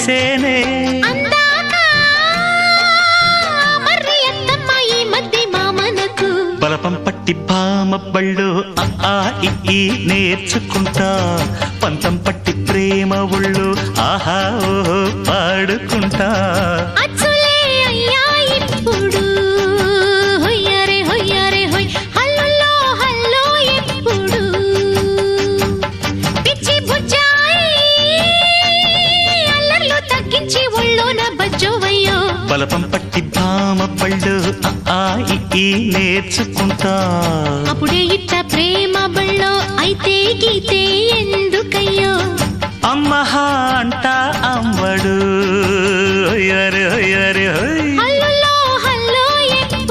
తెలిసేనే బలపం పట్టి భామ బళ్ళు ఆ ఈ నేర్చుకుంటా పంతం పట్టి ప్రేమ ఒళ్ళు ఆహా ఓహో పాడుకుంటా బలపం పట్టి భామ పళ్ళు ఆ ఈ నేర్చుకుంటా అప్పుడే ఇట్ట ప్రేమ బళ్ళో అయితే గీతే ఎందుకయ్యో అమ్మహా అంట అమ్మడు.